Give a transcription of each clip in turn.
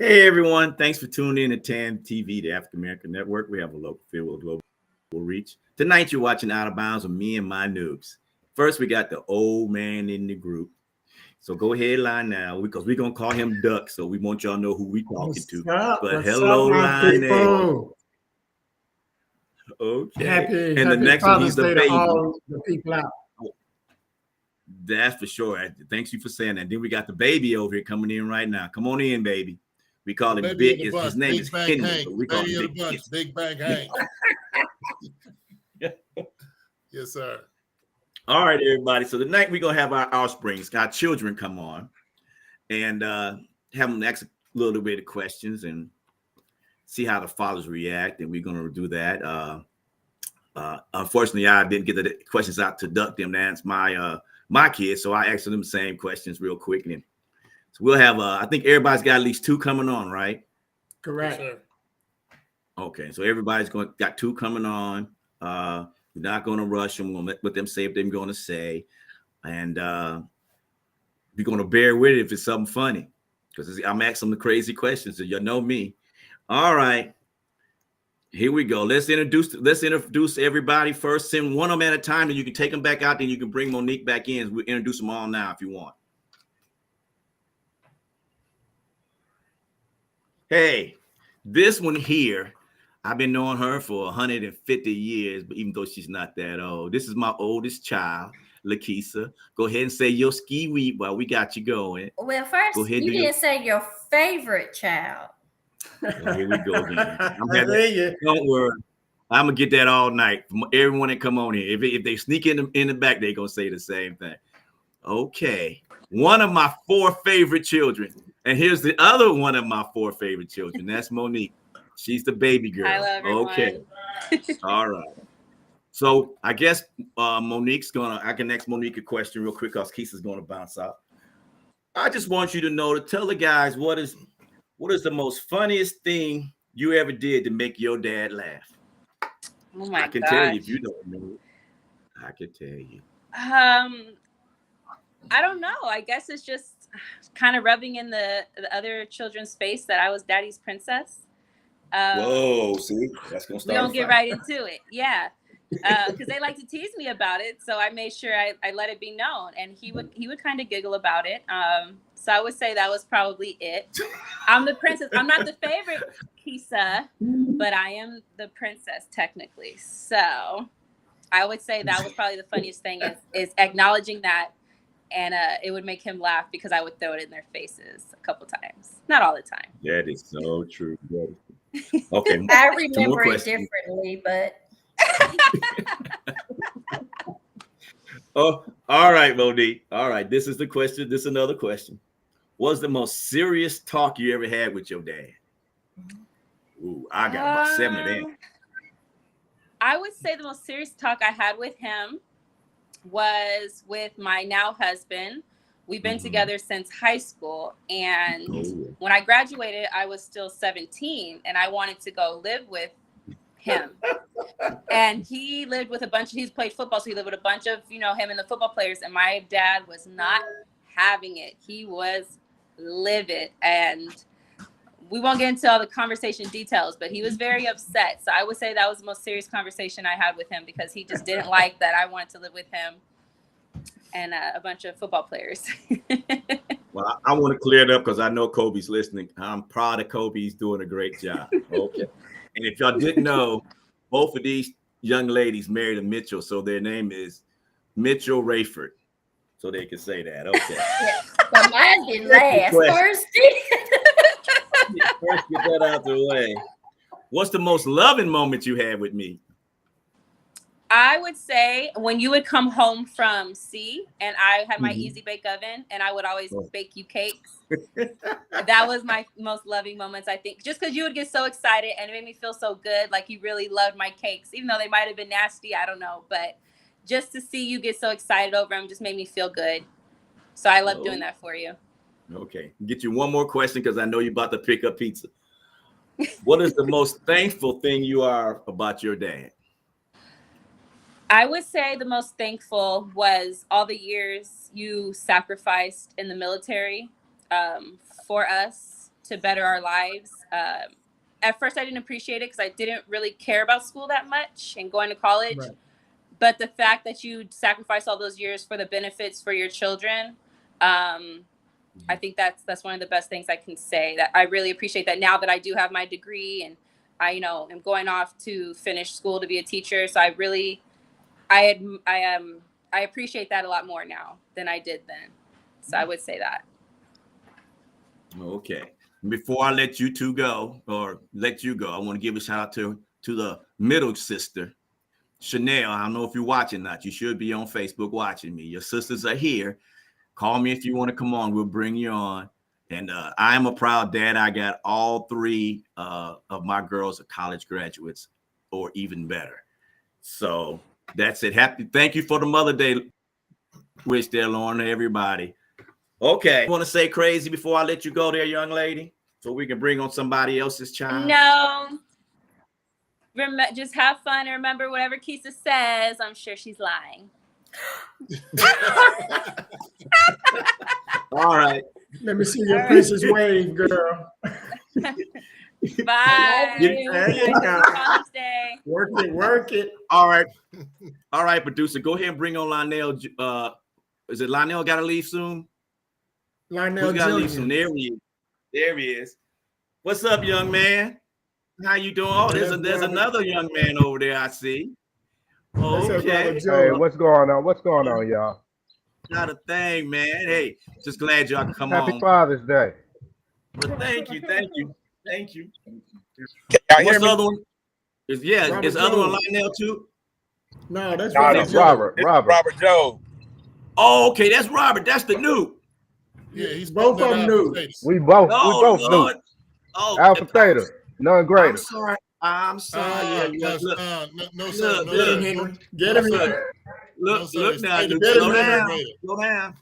Hey everyone, thanks for tuning in to TAM TV, the African American Network. We have a local feel with global reach. Tonight you're watching Out of Bounds with me and my noobs. First, we got the old man in the group. So go ahead, line now, because we're gonna call him Duck. So we want y'all to know who we talking to. But What's hello, up, my people? Okay. Happy And the next one, Father's he's the Day to baby. all the people out. That's for sure. Thanks you for saying that. Then we got the baby over here coming in right now. Come on in, baby. We call him Big. His name is Henry, but we call him Big. Big Bang Hank. Yes, sir. All right, everybody. So tonight we're gonna have our offsprings, our children, come on, and have them ask a little bit of questions and see how the fathers react. And we're gonna do that. Unfortunately, I didn't get the questions out to Duck them to answer my kids, so I asked them the same questions real quick. And so we'll have. I think everybody's got at least two coming on, right? Correct. Yes, Okay, so everybody's got two coming on. We're not going to rush them. We're going to let them say what they're going to say, and we're going to bear with it if it's something funny, because I'm asking them the crazy questions. So you know me. All right, here we go. Let's introduce everybody first. Send one of them at a time, and you can take them back out. Then you can bring Monique back in. We'll introduce them all now if you want. Hey, this one here. I've been knowing her for 150 years, but even though she's not that old, this is my oldest child, Lakeisha. Go ahead and say your ski week while we got you going. Well, first, you didn't say your favorite child. Well, here we go again. Don't worry. I'm going to get that all night from everyone that come on here. If they sneak in the back, they're going to say the same thing. Okay. One of my four favorite children. And here's the other one of my four favorite children. That's Monique. She's the baby girl. Hello, everyone. Okay. All right. So I guess I can ask Monique a question real quick because Keisha's going to bounce out. I just want you to know, to tell the guys what is the most funniest thing you ever did to make your dad laugh. Oh my I can tell you if you don't know. I can tell you. I don't know. I guess it's just kind of rubbing in the other children's face that I was daddy's princess. Whoa, see, that's gonna start. We don't get right into it, yeah, because they like to tease me about it. So I made sure I let it be known, and he would kind of giggle about it. So I would say that was probably it. I'm the princess. I'm not the favorite Kisa, but I am the princess technically. So I would say that was probably the funniest thing is acknowledging that, and it would make him laugh because I would throw it in their faces a couple times, not all the time. That is so true. Okay. I remember it differently, but oh, all right, Monique. All right, this is the question. This is another question. What's the most serious talk you ever had with your dad? Ooh, I got about 7 of them. I would say the most serious talk I had with him was with my now husband. We've been together since high school, and when I graduated, I was still 17, and I wanted to go live with him. And he lived with he's played football, so he lived with a bunch of, him and the football players, and my dad was not having it. He was livid, and we won't get into all the conversation details, but he was very upset. So I would say that was the most serious conversation I had with him, because he just didn't like that I wanted to live with him and a bunch of football players. Well, I want to clear it up because I know Kobe's listening. I'm proud of Kobe. He's doing a great job. Okay. And if y'all didn't know, both of these young ladies married a Mitchell, so their name is Mitchell Rayford. So they can say that. Okay. Yeah, but mine didn't last. First get that out the way. What's the most loving moment you had with me? I would say when you would come home from sea, and I had my easy bake oven, and I would always bake you cakes. That was my most loving moments, I think, just because you would get so excited and it made me feel so good, like you really loved my cakes, even though they might have been nasty, I don't know, but just to see you get so excited over them just made me feel good. So I love doing that for you. Okay, get you one more question because I know you're about to pick up pizza. What is the most thankful thing you are about your dad? I would say the most thankful was all the years you sacrificed in the military for us. to better our lives. At first, I didn't appreciate it because I didn't really care about school that much and going to college. Right. But the fact that you sacrifice all those years for the benefits for your children, I think that's one of the best things I can say. That I really appreciate that now that I do have my degree and I, am going off to finish school to be a teacher. So I appreciate that a lot more now than I did then. So I would say that. Okay. Before I let you two go, or let you go, I want to give a shout out to the middle sister, Chanel. I don't know if you're watching that. You should be on Facebook watching me. Your sisters are here. Call me if you want to come on. We'll bring you on. And I'm a proud dad. I got all three of my girls are college graduates or even better. So that's it. Thank you for the Mother Day wish there, Lauren, to everybody. Okay. You want to say crazy before I let you go there, young lady? So we can bring on somebody else's child? No. Just have fun and remember whatever Keisha says. I'm sure she's lying. All right. Let me see your princess wave, girl. Bye. There you go. Father's Day. Work it. All right, producer. Go ahead and bring on Lonnell. Is it Lonnell got to leave soon? Lonnell Who's got to leave Jr. soon? There he is. What's up, young man? How you doing? Oh, there's another young man over there, I see. Okay. Hey, what's going on? What's going on, y'all? Not a thing, man. Hey, just glad y'all could come Happy on. Father's Day. Well, thank you. Y'all hear What's the me? other one? Is the other one Lonnell too? No, that's Robert. Robert. Robert Joe. Oh, okay, that's Robert. That's the new. Yeah, he's Both of them new. We both Oh, knew. Lord. Oh, Alpha Theta, none I'm greater. sorry. I'm sorry. no, Look, no, sir. look, No, Get him, sir. Henry. Get him, Henry. look now. Hey, the Slow better down. man. Slow down.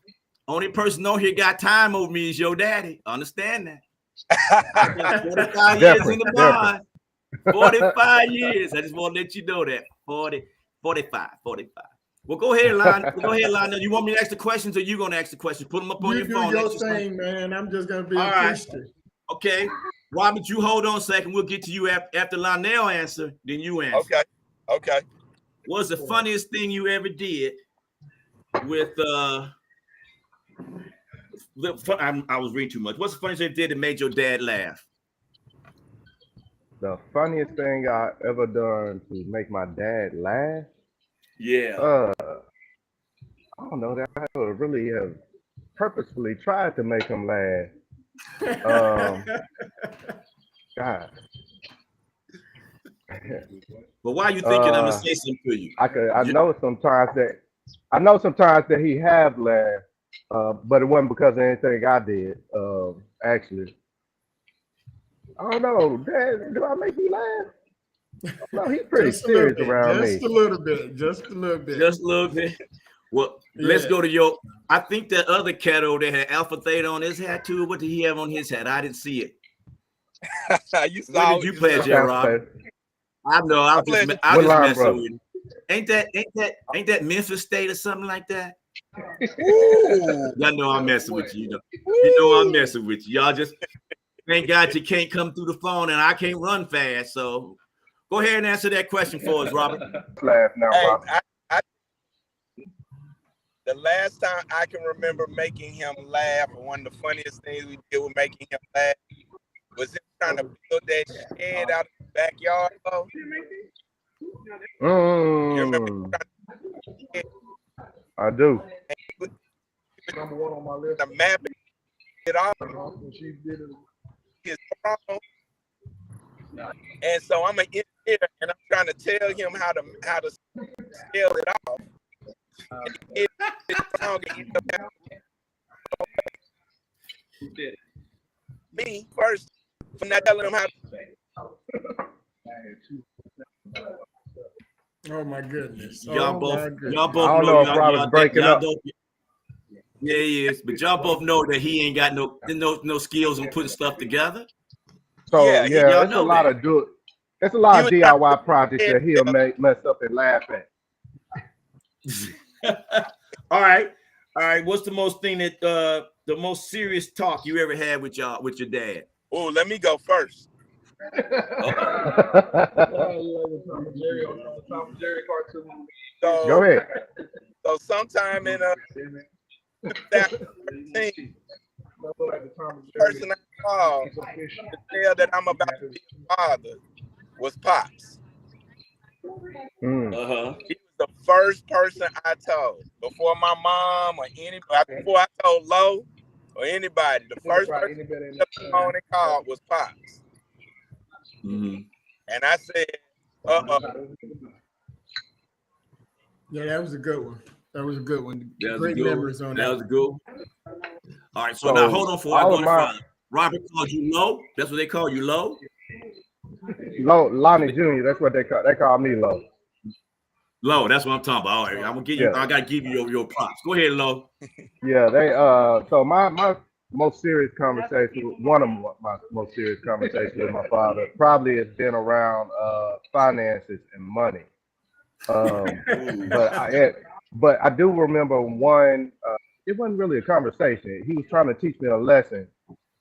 Only person on here got time over me is your daddy. Understand that. I got 45 years in the bond. 45 years. I just want to let you know that. 45. Well, go ahead, Lonnell. You want me to ask the questions or you going to ask the questions? Put them up on You your do phone. your thing, man. I'm just going to be All a right. Christian. Okay. Robert, you hold on a second. We'll get to you after Lonnell answer. Then you answer. Okay. What's the funniest thing you ever did with I was reading too much. What's the funniest thing you did that made your dad laugh? The funniest thing I ever done to make my dad laugh? Yeah. I don't know that I would really have purposefully tried to make him laugh. God. But why are you thinking I'm gonna say something to you? I know sometimes that he have laughed, but it wasn't because of anything I did. Actually, I don't know. Dad, do I make you laugh? No, he's pretty serious around me. Just a little bit. Well, let's go to your. I think that other cat over there had Alpha Theta on his hat too. What did he have on his hat? I didn't see it. Where did you pledge there, Rob? I know. I was just messing with you. Ain't that Memphis State or something like that? Y'all know I'm messing with you. You know I'm messing with you. Y'all just thank God you can't come through the phone and I can't run fast. So go ahead and answer that question for us, Robert. Laugh now, Robert. The last time I can remember making him laugh, or one of the funniest things we did with making him laugh, was him trying to build that shed out of the backyard. You remember? I do. The map it off. His problem. And so I'm an engineer, and I'm trying to tell him how to scale it off. Me first, from not telling him how. Oh my goodness! Y'all both I don't know if Robert's breaking up. Yeah, he is, but y'all both know that he ain't got no skills on putting stuff together. So Yeah, yeah, it's a lot of DIY projects that he'll mess up and laugh at. All right. What's the most serious talk you ever had with your dad? Oh, let me go first. So, Go ahead. So sometime in 2013, the person I called to tell that I'm about to be a father was Pops. Uh-huh. He was the first person I told before my mom or anybody, before I told Lo or anybody. The first person that the phone and called was Pops. Mm-hmm. And I said, Yeah, that was a good one. That was a good one. That was Great a good memories one. on That that. was a good one. All right, so So now hold on before I all go of to my father. Robert called you Low. That's what they call you, Low. Lonnie Jr. That's what they call me Low. Low, that's what I'm talking about. All right, I'm gonna give you. Yeah. I gotta give you your props. Go ahead, Low. Yeah, they so my most serious conversation, one of my most serious conversations with my father probably has been around finances and money. But I do remember one. It wasn't really a conversation. He was trying to teach me a lesson,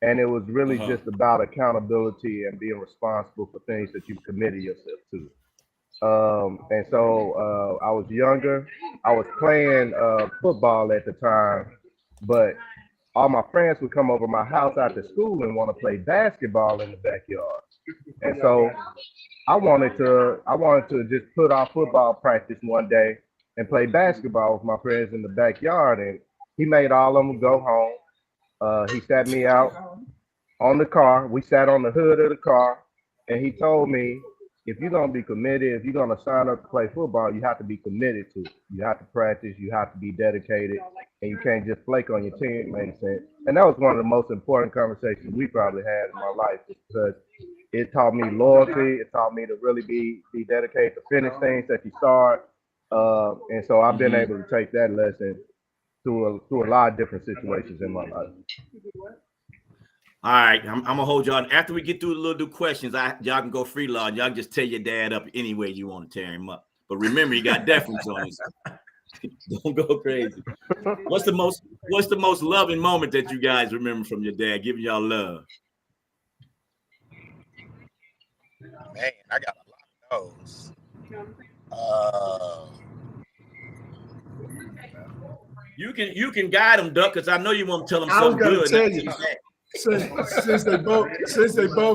and it was really just about accountability and being responsible for things that you committed yourself to. And so I was younger. I was playing football at the time, but all my friends would come over my house after school and want to play basketball in the backyard. And so I wanted to just put off football practice one day and play basketball with my friends in the backyard. And he made all of them go home. He sat me out on the car. We sat on the hood of the car, and he told me, if you're gonna be committed, if you're gonna sign up to play football, you have to be committed to it. You have to practice. You have to be dedicated, and you can't just flake on your teammates. And that was one of the most important conversations we probably had in my life, because it taught me loyalty. It taught me to really be dedicated to finish things that you start. And so I've been able to take that lesson through a lot of different situations in my life. All right, I'm gonna hold y'all. After we get through the little questions, y'all can go free law. Y'all can just tear your dad up any way you want to tear him up. But remember, you got deference on his. Don't go crazy. What's the most loving moment that you guys remember from your dad giving y'all love? man, I got a lot of those. You can guide them, Duck, because I know you want to tell them I was something gonna good. tell you, since they both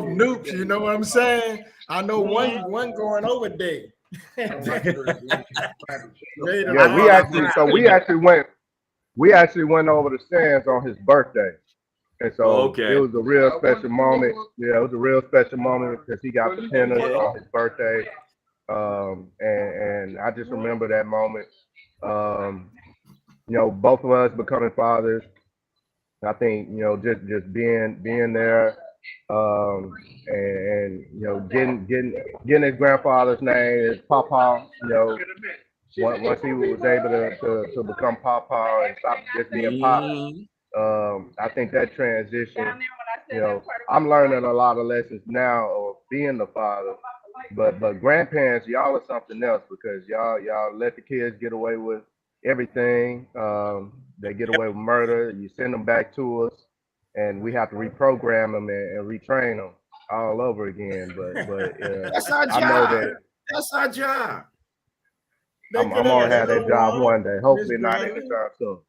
noobs, you know what I'm saying? I know one going over day. Yeah, we actually went over the sands on his birthday. And so it was a real special moment. Yeah, it was a real special moment because he got the pennant on his birthday. And I just remember that moment. Both of us becoming fathers. I think, just being there, and getting his grandfather's name, his Papa, once he was able to become Papa and stop just being Pop. I think that transition, I'm learning a lot of lessons now of being the father, but grandparents, y'all are something else, because y'all let the kids get away with everything. They get away with murder. You send them back to us, and we have to reprogram them and retrain them all over again. But that's our job. I know that that's our job. I'm gonna have that job one day. Hopefully not anytime soon.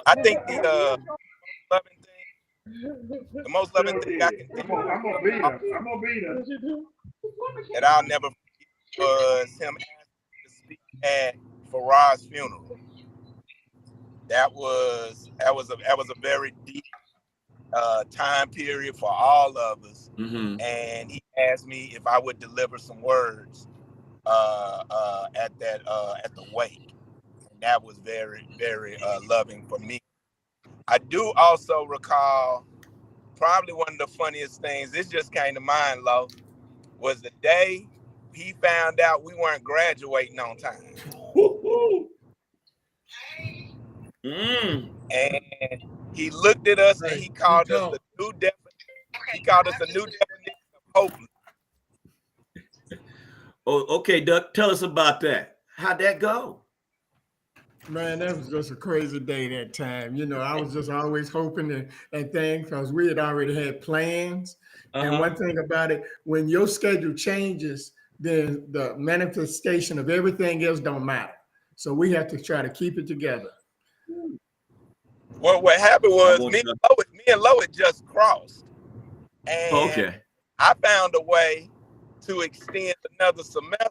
I think the most loving thing I can think of that I'll never forget was him asking to speak at Farad's funeral. That was a very deep time period for all of us. And he asked me if I would deliver some words at the wake. And that was very, very loving for me. I do also recall probably one of the funniest things, this just came to mind, Lo, was the day he found out we weren't graduating on time. And he looked at us and he called us a new definition of hopeless. Oh, okay, Duck, tell us about that. How'd that go? Man, that was just a crazy day that time. I was just always hoping and things because we had already had plans. And one thing about it, when your schedule changes, then the manifestation of everything else don't matter. So we have to try to keep it together. Well, what happened was me and Lois just crossed. And I found a way to extend another semester.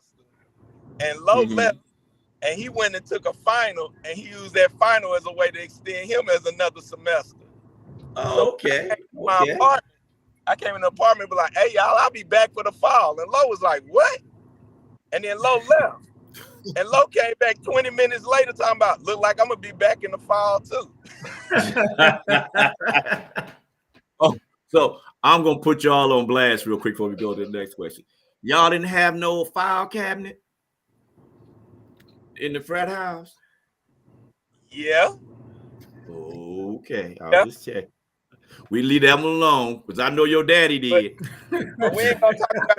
And Lo left, and he went and took a final, and he used that final as a way to extend him as another semester. Oh, okay. My apartment, I came in the apartment, but like, hey, y'all, I'll be back for the fall. And Lo was like, what? And then Lo left. And Lo came back 20 minutes later talking about, look like I'm going to be back in the fall too. Oh, so I'm going to put y'all on blast real quick before we go to the next question. Y'all didn't have no file cabinet in the frat house? Yeah. Okay, I'll just check. We leave that one alone because I know your daddy did. But we ain't gonna talk about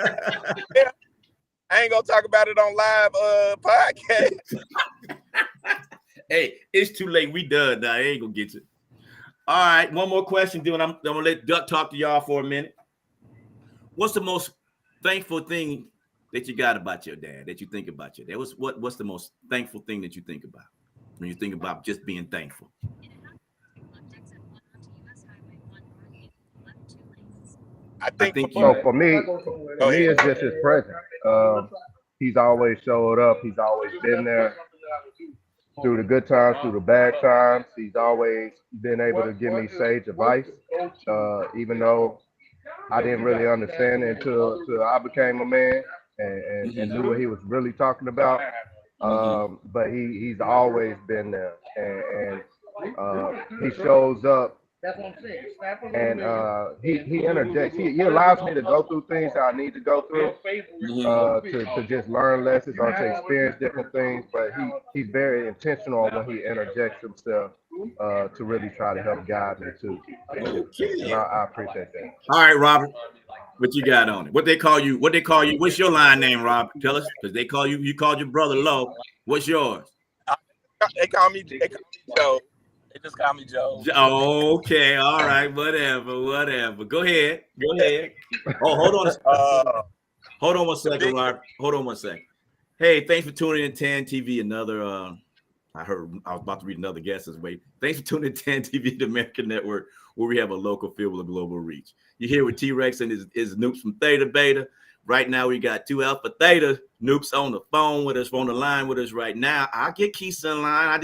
it. I ain't gonna talk about it on live podcast. Hey, it's too late. We done now. I ain't gonna get you. All right, one more question, dude. I'm gonna let Duck talk to y'all for a minute. What's the most thankful thing that you got about your dad? That you think about your dad? What's the most thankful thing that you think about when you think about just being thankful? I think so for me, it's just his presence. He's always showed up. He's always been there through the good times, through the bad times. He's always been able to give me sage advice, even though I didn't really understand it until I became a man and knew what he was really talking about. But he's always been there, and he shows up. That's what I'm saying. And he interjects. He allows me to go through things that I need to go through to just learn lessons or to experience different things. But he's very intentional when he interjects himself to really try to help guide me too. And I appreciate that. All right, Robert, what you got on it? What they call you? What's your line name, Robert? Tell us, because they call you. You called your brother Lo. What's yours? They call me Joe. They just call me Joe. Okay, all right, whatever. Go ahead. Oh, hold on. Hold on one second, Robert. Hold on one second. Hey, thanks for tuning in 10 TV. Another, I heard I was about to read another guest this way. Thanks for tuning in 10 TV, the American Network, where we have a local feel with a global reach. You're here with T-Rex and his Noops from Theta Beta. Right now, we got 2 Alpha Theta Noops on the phone with us, on the line with us right now. I'll get Keisha in line.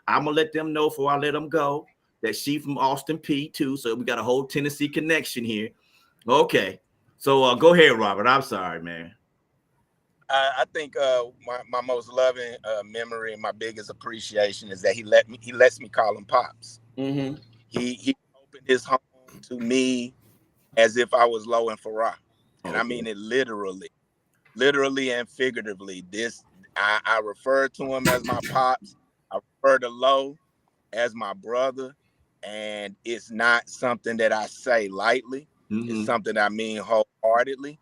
I'm going to let them know before I let them go that she from Austin P too. So we got a whole Tennessee connection here. Okay. So go ahead, Robert. I'm sorry, man. I think my most loving memory and my biggest appreciation is that he lets me call him Pops. Mm-hmm. He opened his home to me as if I was Lo and Farah. And I mean it literally and figuratively. I refer to him as my pops. I refer to Lo as my brother, and it's not something that I say lightly. It's something I mean wholeheartedly.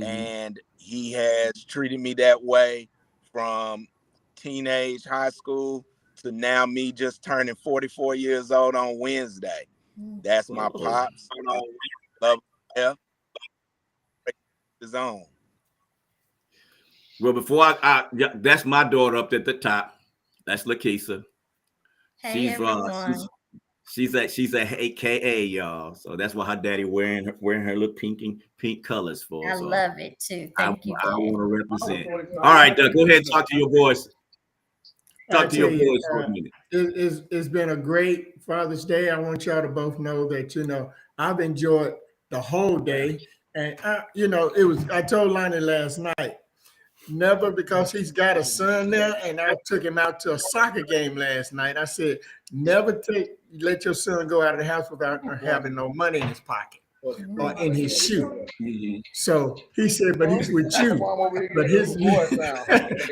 And he has treated me that way from teenage, high school to now me just turning 44 years old on Wednesday. That's my pops. Love him. His own. Well, before that's my daughter up at the top. That's Lakeisha. Hey, everyone. She's a AKA, y'all. So that's why her daddy wearing her little pink colors for. I love it too. Thank you. I want to represent. All right, Doug, go ahead and talk to your boys. Talk to your boys for a minute. It's been a great Father's Day. I want y'all to both know that I've enjoyed the whole day, and I told Lonnie last night. Never, because he's got a son there, and I took him out to a soccer game last night. I said, never let your son go out of the house without having no money in his pocket or in his shoe. So he said, but he's with you. But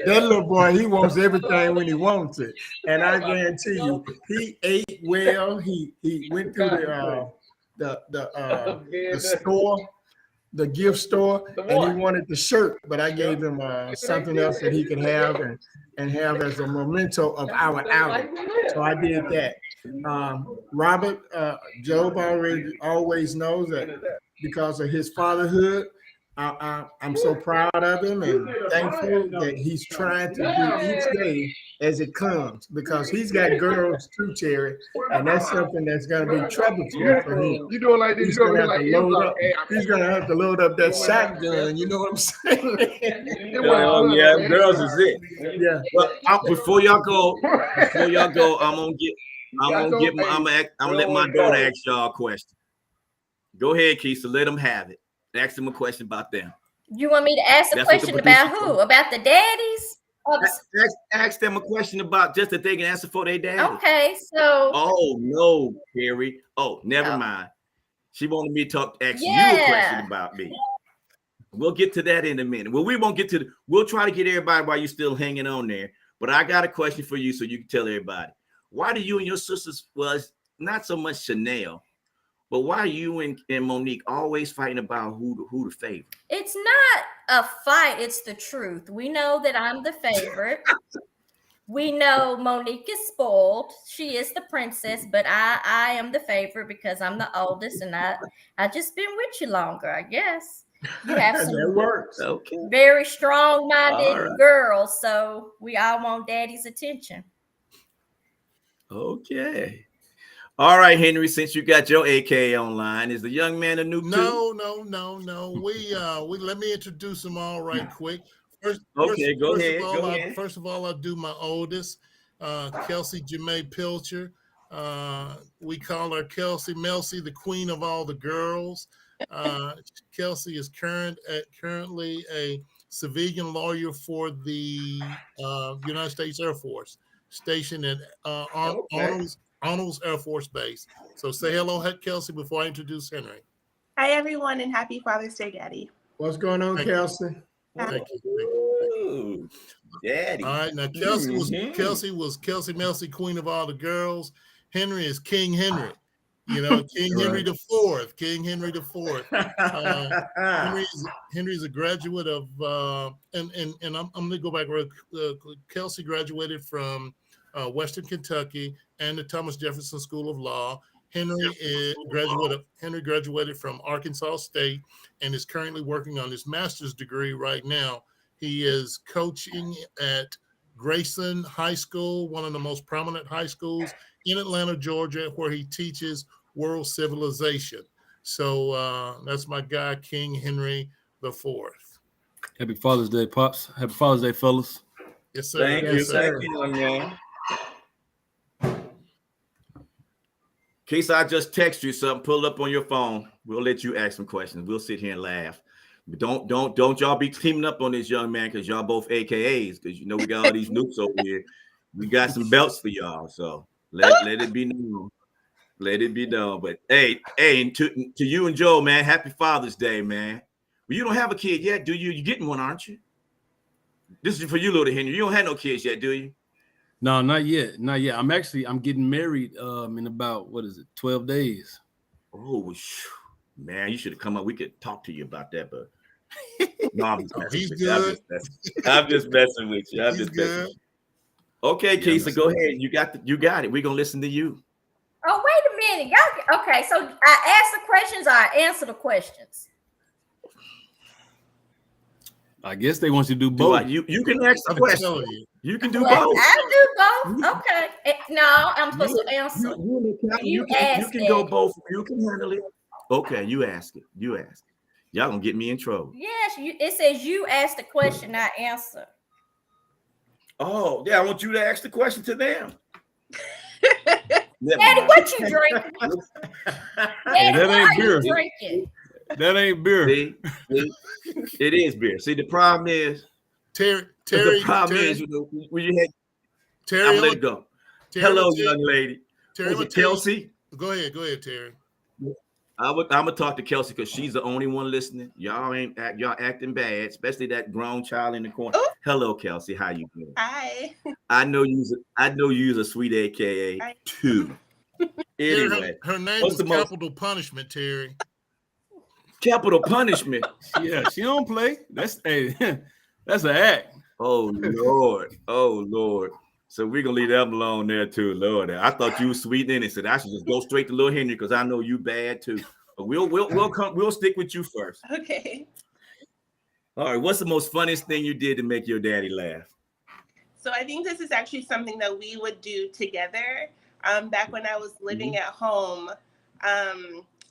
that little boy, he wants everything when he wants it. And I guarantee you, he ate well. He went through the store. the gift store, and he wanted the shirt, but I gave him something else that he could have and have as a memento of our outing. So I did that. Robert, Job always knows that because of his fatherhood, I'm so proud of him and thankful that he's trying to do each day as it comes, because he's got girls too, Terry, and that's something that's going to be troublesome for him. You doing like this? He's going to have to load up. He's going to have to load up that shotgun. You know what I'm saying? Yeah, girls is it. Yeah. Well, before y'all go, I'm gonna let my daughter ask y'all a question. Go ahead, Keisha. Let them have it. Ask them a question about them. You want me to ask a That's what the question about producer who? About the daddies? Or the- Ask them a question about just that they can answer for their daddy. Okay, so Oh no, Carrie. Oh, never mind. She wanted me to ask you a question about me. We'll get to that in a minute. Well, we won't get to we'll try to get everybody while you're still hanging on there. But I got a question for you so you can tell everybody. Why do you and your sisters, was not so much Chanel, but why are you and Monique always fighting about who the favorite? it's not a fight, it's the truth. We know that I'm the favorite. We know Monique is spoiled. She is the princess, but I am the favorite because I'm the oldest and I just been with you longer, I guess. You have That some works. Okay. very strong-minded All right. girls, so we all want daddy's attention. Okay. All right, Henry, since you got your AK online, is the young man a new No. We let me introduce them all right quick. First of all, I'll do my oldest, Kelsey Jamae Pilcher. We call her Kelsey Melcy, the queen of all the girls. Kelsey is currently a civilian lawyer for the United States Air Force, stationed at Arnold's Air Force Base. So say hello, Kelsey, before I introduce Henry. Hi, everyone, and happy Father's Day, Daddy. What's going on, Kelsey? Thank you. Ooh, Daddy. All right, now Kelsey was Kelsey Melcy, queen of all the girls. Henry is King Henry. You know, King Henry the Fourth. King Henry the Fourth. Henry's a graduate of, and I'm going to go back real quick. Kelsey graduated from Western Kentucky and the Thomas Jefferson School of Law. Henry graduated from Arkansas State and is currently working on his master's degree right now. He is coaching at Grayson High School, one of the most prominent high schools in Atlanta, Georgia, where he teaches world civilization. So that's my guy, King Henry the Fourth. Happy Father's Day, Pops. Happy Father's Day, fellas. Yes, sir. Thank you, man. In case I just text you something, pull up on your phone. We'll let you ask some questions. We'll sit here and laugh. But don't y'all be teaming up on this young man because y'all both AKAs, because you know we got all these nukes over here. We got some belts for y'all, so let it be known. Let it be known. But hey, to you and Joe, man, happy Father's Day, man. Well, you don't have a kid yet, do you? You're getting one, aren't you? This is for you, little Henry. You don't have no kids yet, do you? No, not yet. Not yet. I'm getting married in about 12 days. Oh, man, you should have come up. We could talk to you about that, but no, I'm just messing with you. I'm just messing with you. Okay, Keisha, go ahead. You got it. We're gonna listen to you. Oh, wait a minute. Y'all, okay, so I ask the questions or I answer the questions? I guess they want you to do both. You can ask the question. You can do both. I do both. Okay. No, I'm supposed to answer. You can go both. You can handle it. Okay, you ask it. Y'all gonna get me in trouble. Yes, it says you ask the question, I answer. Oh, yeah, I want you to ask the question to them. Daddy, what you drinking? Daddy, that ain't beer. Drinking? That ain't beer. See, it is beer. See, the problem is, Terry, is, when you had Terry, I'm let it go. Hello, young lady. Terry, Kelsey. Go ahead, Terry. I'm gonna talk to Kelsey because she's the only one listening. Y'all acting bad, especially that grown child in the corner. Ooh. Hello, Kelsey. How you doing? Hi. I know you's a sweet AKA too. Anyway, her name is Capital Punishment, Terry. Capital punishment. Yeah, she don't play. That's that's an act. Oh Lord. Oh Lord. So we're gonna leave them alone there too, Lord. I thought you were sweet and innocent. I should just go straight to little Henry because I know you bad too. But we'll stick with you first. Okay. All right. What's the most funniest thing you did to make your daddy laugh? So I think this is actually something that we would do together. Back when I was living at home,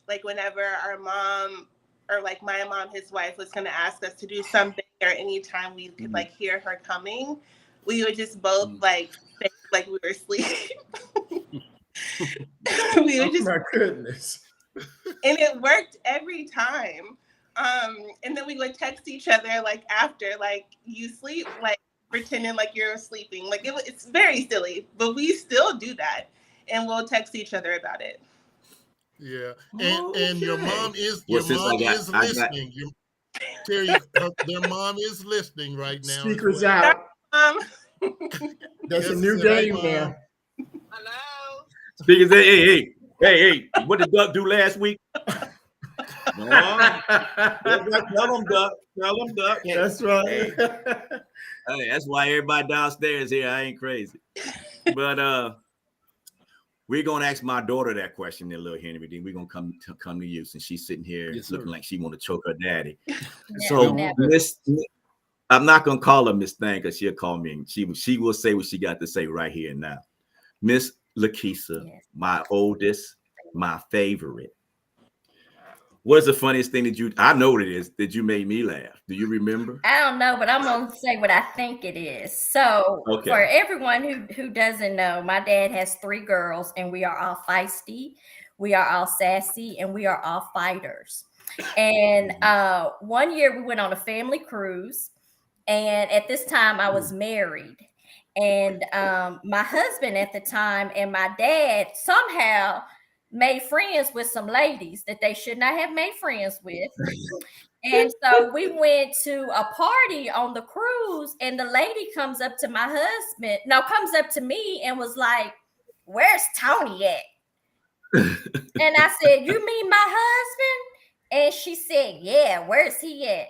like whenever our mom or like my mom, his wife, was going to ask us to do something, or anytime we could like hear her coming, we would just both like fake like we were asleep. We would just, my goodness. and it worked every time. And then we would text each other like after, like, you sleep, like pretending like you're sleeping. Like it's very silly, but we still do that, and we'll text each other about it. Yeah, and your mom is listening. Terry, their mom is listening right now. Speakers out. That's a new game now. Hello. Speakers, hey, what did Duck do last week? No. Tell them, Duck. That's right. Hey, that's why everybody downstairs here. I ain't crazy. But we're gonna ask my daughter that question there, little Henry. Then we're gonna come to you since she's sitting here looking like she want to choke her daddy. So Miss, I'm not gonna call her Miss Thang because she'll call me, and she will say what she got to say right here and now. Miss Lakeisha, my oldest, my favorite. What's the funniest thing I know what it is that you made me laugh? Do you remember? I don't know, but I'm gonna say what I think it is. So for everyone who doesn't know, my dad has 3 girls, and we are all feisty, we are all sassy, and we are all fighters. And one year we went on a family cruise, and at this time I was married. And my husband at the time and my dad somehow made friends with some ladies that they should not have made friends with. And so we went to a party on the cruise, and the lady comes up to me and was like, "Where's Tony at?" And I said, "You mean my husband?" And she said, "Yeah, where's he at?"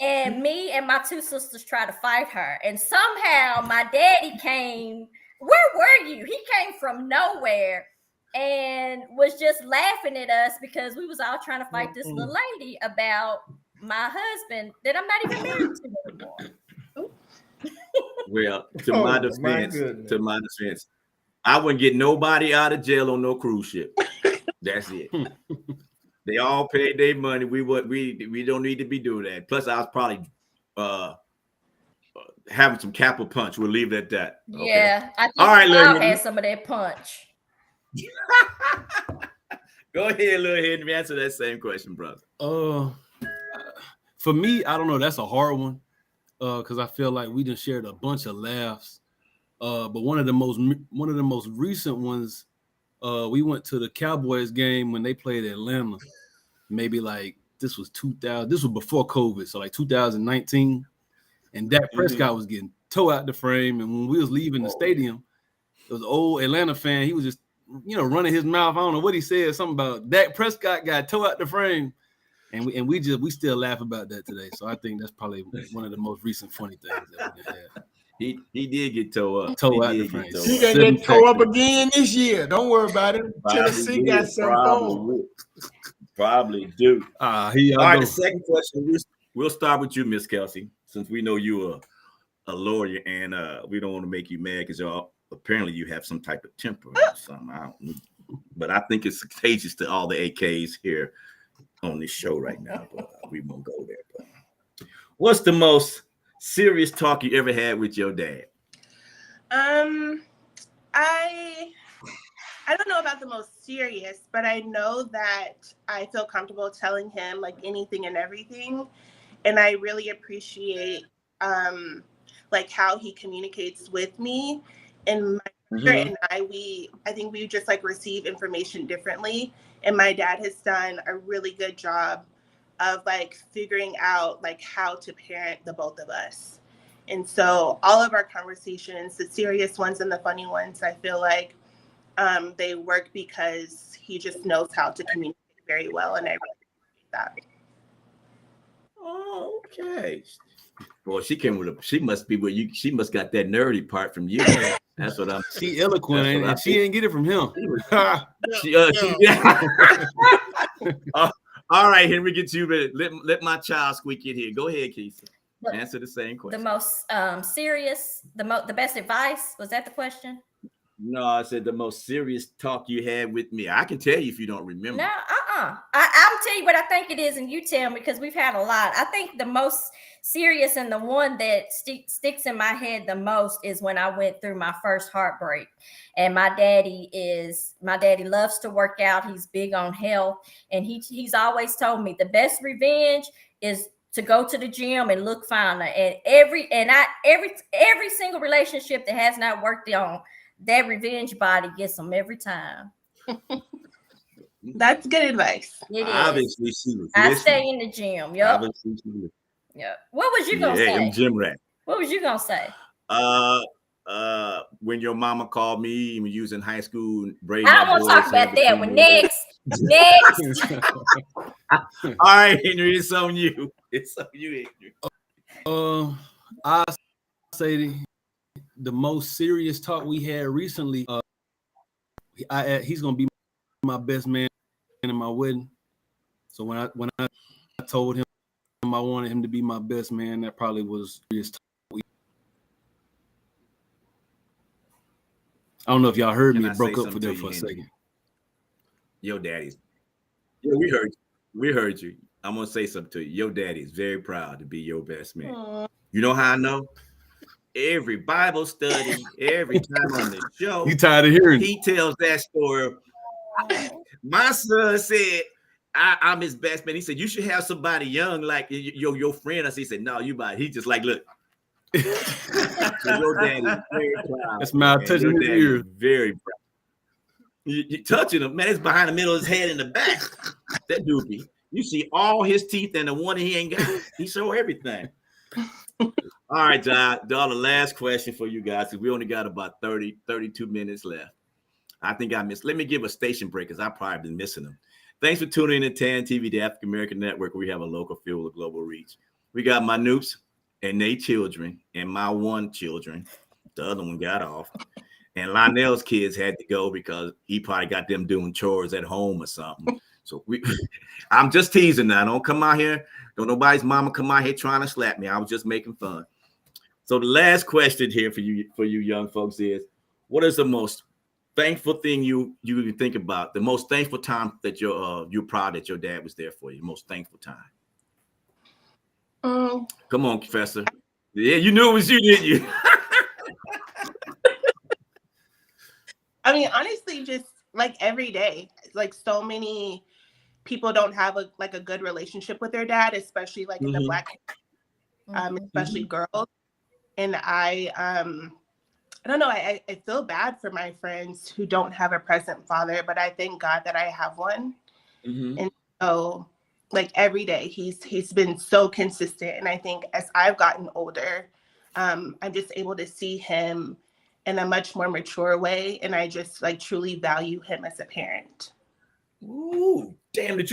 And me and my 2 sisters tried to fight her. And somehow my daddy came. Where were you? He came from nowhere and was just laughing at us because we was all trying to fight this little lady about my husband that I'm not even married to anymore. Well, to my defense, I wouldn't get nobody out of jail on no cruise ship. That's it. They all paid their money. We don't need to be doing that. Plus, I was probably having some capital punch. We'll leave it at that. Okay? Yeah, I think all right, I'll have some of that punch. Go ahead, little Henry. Answer that same question, brother. For me, I don't know. That's a hard one because I feel like we just shared a bunch of laughs. But one of the most recent ones, we went to the Cowboys game when they played Atlanta. Maybe like this was 2000. This was before COVID, so like 2019. And Dak Prescott was getting tore out the frame. And when we was leaving the stadium, it was an old Atlanta fan. He was just, running his mouth. I don't know what he said. Something about Dak Prescott got tore out the frame. And we still laugh about that today. So I think that's probably one of the most recent funny things that we had. He did get tore up. Toe out the frame. He gonna get tore up again this year. Don't worry about it. Tennessee got some probably do. All right, the second question. We'll start with you, Miss Kelsey, since we know you are a lawyer, and we don't want to make you mad because apparently you have some type of temper or something. But I think it's contagious to all the AKs here on this show right now. But we won't go there. But what's the most serious talk you ever had with your dad? I don't know about the most serious, but I know that I feel comfortable telling him like anything and everything. And I really appreciate like how he communicates with me. And my sister and I think we just like receive information differently. And my dad has done a really good job of like figuring out like how to parent the both of us. And so all of our conversations, the serious ones and the funny ones, I feel like they work because he just knows how to communicate very well. And I really appreciate that. Oh, okay. Well, she must be where she must got that nerdy part from you. That's what I'm. She eloquent, and she ain't get it from him. All right, Henry, get you ready. Let my child squeak in here. Go ahead, Keith. Answer the same question. The most serious, the best advice, was that the question? No, I said the most serious talk you had with me. I can tell you if you don't remember. No, I'll tell you what I think it is, and you tell me, because we've had a lot. I think the most serious and the one that sticks in my head the most is when I went through my first heartbreak. And my daddy loves to work out. He's big on health, and he's always told me the best revenge is to go to the gym and look finer. And every single relationship that has not worked on, that revenge body gets them every time. That's good advice. Obviously, she was I listening. stay in the gym. Yep. Obviously, she was. Yep. What was you gonna say? I'm gym rat. What was you gonna say? When your mama called me when you was in high school, I don't want to talk about that one. Next. All right, Henry, it's on you. It's on you, Henry. I say the most serious talk we had recently. He's gonna be my best man in my wedding. So when I told him I wanted him to be my best man, that probably was serious talk. I don't know if y'all heard me. It broke up for there for a second. Your daddy's. Yeah, we heard you. We heard you. I'm gonna say something to you. Your daddy is very proud to be your best man. Aww. You know how I know? Every Bible study, every time on the show, you tired of hearing? He tells that story. My son said, "I'm his best man." He said, "You should have somebody young like your friend." He said, "No, you buy." He just like, look. So your daddy is very proud. That's my touching his ear. Very proud. You touching him, man. It's behind the middle of his head in the back. That dude be. You see all his teeth and the one he ain't got. He show everything. All right, John. The last question for you guys, because we only got about 32 minutes left. I think I missed. Let me give a station break because I've probably been missing them. Thanks for tuning in to TAN TV, the African American Network, where we have a local feel of global reach. We got my Noops and they children and my one children. The other one got off. And Lonnell's kids had to go because he probably got them doing chores at home or something. So I'm just teasing now. Don't come out here. Don't nobody's mama come out here trying to slap me. I was just making fun. So the last question here for you young folks is, what is the most thankful thing you think about? The most thankful time that you're proud that your dad was there for you. Most thankful time. Come on, Professor. Yeah, you knew it was you, didn't you? I mean, honestly, just like every day, like so many people don't have a good relationship with their dad, especially like in the Black, especially girls. And I don't know. I feel bad for my friends who don't have a present father, but I thank God that I have one. And so, like every day, he's been so consistent. And I think as I've gotten older, I'm just able to see him in a much more mature way, and I just like truly value him as a parent. Ooh, damn! Did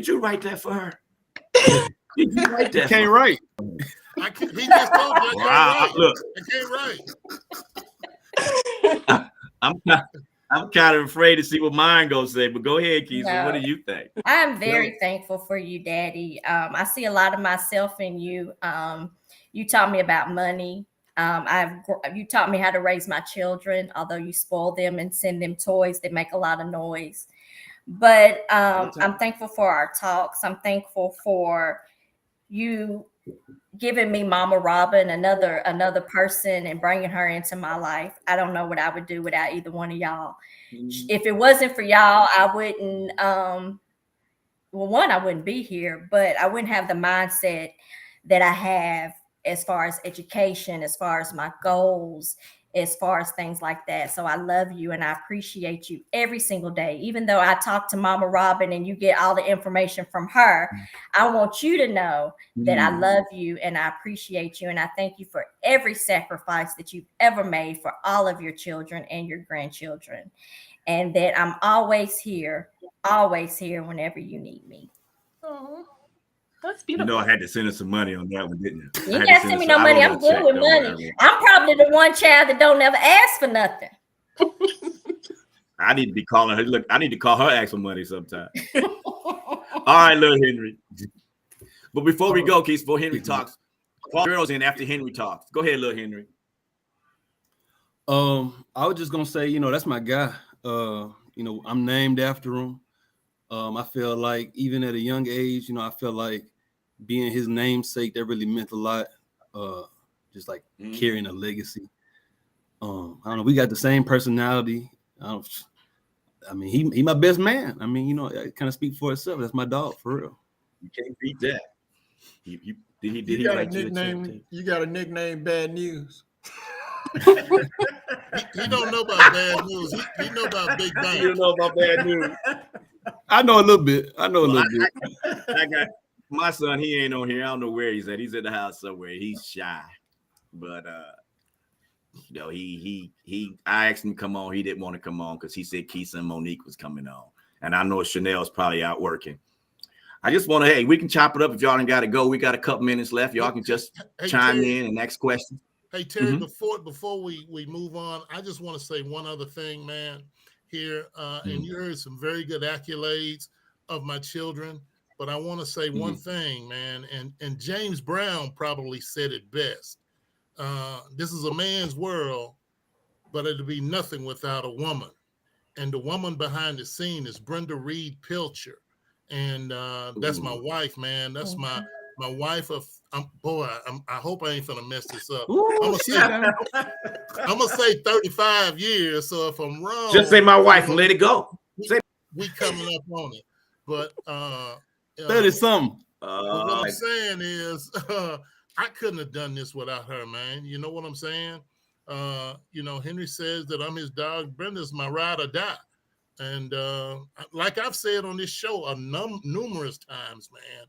you write that for her? Did you write that? Can't write. He just told you I can't write. I'm kind of afraid to see what mine gonna say, but go ahead, Keith. No. What do you think? I'm very thankful for you, Daddy. I see a lot of myself in you. You taught me about money. You taught me how to raise my children, although you spoil them and send them toys that make a lot of noise. But I'm thankful for our talks. I'm thankful for you giving me Mama Robin, another person, and bringing her into my life. I don't know what I would do without either one of y'all. If it wasn't for y'all, I wouldn't. I wouldn't be here, but I wouldn't have the mindset that I have as far as education, as far as my goals, as far as things like that. So I love you and I appreciate you every single day. Even though I talk to Mama Robin and you get all the information from her, I want you to know that I love you and I appreciate you. And I thank you for every sacrifice that you've ever made for all of your children and your grandchildren. And that I'm always here whenever you need me. Oh, that's You beautiful. know, I had to send her some money on that one, didn't you? You can't send me no money. I'm good with money. I'm probably the one child that don't ever ask for nothing. I need to be calling her. Look, I need to call her, ask for money sometime. All right, little Henry. But before we go, Keith, before Henry talks, call girls in after Henry talks. Go ahead, little Henry. I was just gonna say, you know, that's my guy. You know, I'm named after him. I feel like even at a young age, you know, I feel like being his namesake, that really meant a lot. Just like carrying a legacy. I don't know. We got the same personality. I mean, he my best man. I mean, you know, I kind of speak for itself. That's my dog, for real. You can't beat that. Did he got write a nickname? You got a nickname, Bad News. He don't know about bad news. He know about Big Bang. You don't know about Bad News. I know a little bit. I got my son. He ain't on here. I don't know where he's at. He's at the house somewhere. He's shy, but you know, I asked him to come on. He didn't want to come on because he said Keith and Monique was coming on, and I know Chanel's probably out working. I just want to, hey, we can chop it up if y'all ain't got to go. We got a couple minutes left. Y'all can just chime in and ask questions. Hey, Terry, before we move on, I just want to say one other thing, man, here. And you heard some very good accolades of my children, but I want to say one thing, man, and James Brown probably said it best. This is a man's world, but it'll be nothing without a woman. And the woman behind the scene is Brenda Reed Pilcher. And that's my wife, man. That's my wife of I hope I ain't gonna mess this up. I'm gonna say 35 years. So if I'm wrong, just say my wife and let it go. We coming up on it, but 30 something. What I'm saying is, I couldn't have done this without her, man. You know what I'm saying? You know, Henry says that I'm his dog. Brenda's my ride or die. And like I've said on this show numerous times, man,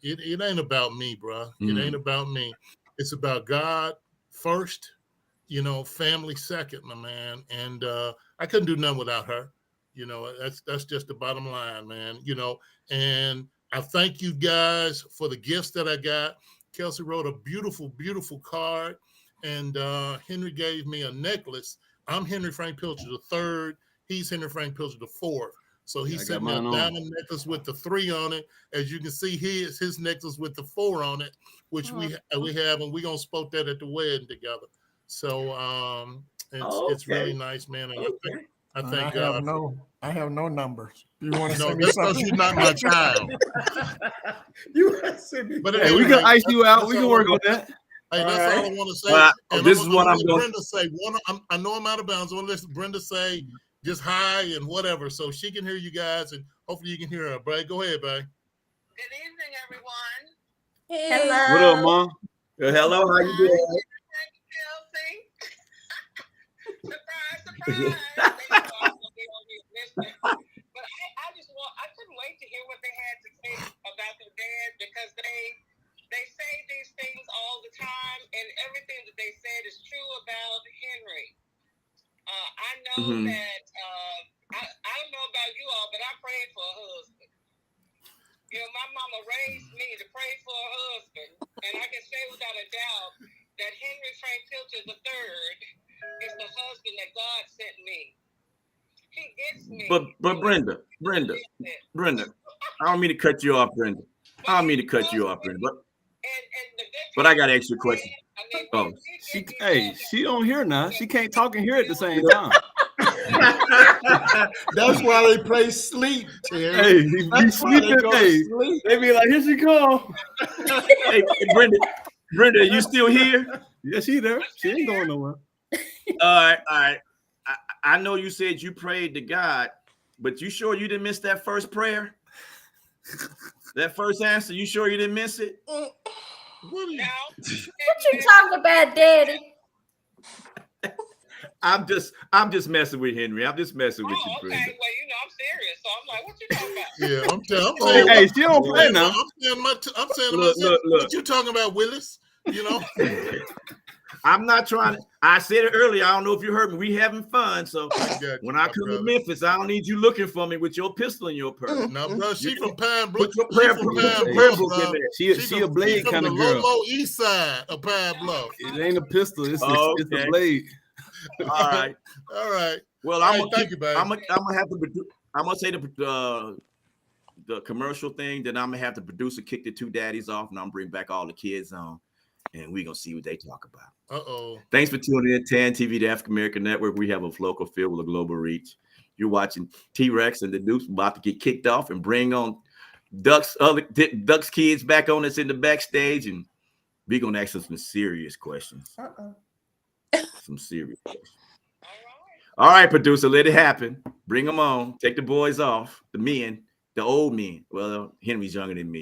it ain't about me, bro. It ain't about me. It's about God first, you know, family second, my man. And I couldn't do nothing without her. You know, that's just the bottom line, man. You know, and I thank you guys for the gifts that I got. Kelsey wrote a beautiful, beautiful card, and Henry gave me a necklace. I'm Henry Frank Pilcher III. He's Henry Frank Pilcher IV. So he sent me a diamond necklace with the 3 on it. As you can see, his necklace with the 4 on it, which we have, and we're gonna sport that at the wedding together. So it's really nice, man. And I thank God. I have no numbers. You want to send me that's something? because you're not my child. You send me. But hey, we can ice you out. We can work on that. Hey, that's all I want to say. This is what I'm going Brenda say. I know I'm out of bounds. I want to let Brenda say just hi and whatever, so she can hear you guys, and hopefully you can hear her. Bray, go ahead, Bray. Good evening, everyone. Hello. What up, Mom? Hello, how you doing? Surprise, surprise. But I couldn't wait to hear what they had to say about their dad, because they say these things all the time, and everything that they said is true about Henry. I know that I don't know about you all, but I prayed for a husband. You know, my mama raised me to pray for a husband, and I can say without a doubt that Henry Frank Pilcher III is the husband that God sent me. He gets me. But Brenda, I don't mean to cut you off, Brenda. I don't mean to cut you off, Brenda. But I got to ask you a question. She don't hear now. She can't talk and hear at the same time. That's why they play sleep, Terry. Hey, he sleeping. They be like, here she come. Hey, Brenda, are you still here? Yeah, she there. She ain't going nowhere. All right. I know you said you prayed to God, but you sure you didn't miss that first prayer? That first answer, you sure you didn't miss it? What you talking about, Daddy? I'm just messing with Henry. I'm just messing with you, Brenda. Okay, well, you know, I'm serious, so I'm like, what you talking about? Yeah, I'm hey, she don't play now. I'm saying to myself, what you talking about, Willis? You know? I'm not trying to. I said it earlier. I don't know if you heard me. We having fun. So when I come to Memphis, I don't need you looking for me with your pistol in your purse. No, bro, she from Pine Bluff. Put your prayer book in there. She a blade kind of girl. Low east side of Pine Bluff. It ain't a pistol. It's a blade. All right. All right. Well, I'm gonna have to. I'm gonna say the commercial thing. Then I'm gonna have the producer kick the two daddies off, and I'm gonna bring back all the kids on, and we're gonna see what they talk about. Thanks for tuning in. TAN TV, the African American Network. We have a local feel with a global reach. You're watching T-Rex and the Dukes about to get kicked off and bring on Ducks kids back on us in the backstage, and we're gonna ask them some serious questions. Some serious questions. All right, producer, let it happen. Bring them on. Take the boys off. The men, the old men. Well, Henry's younger than me.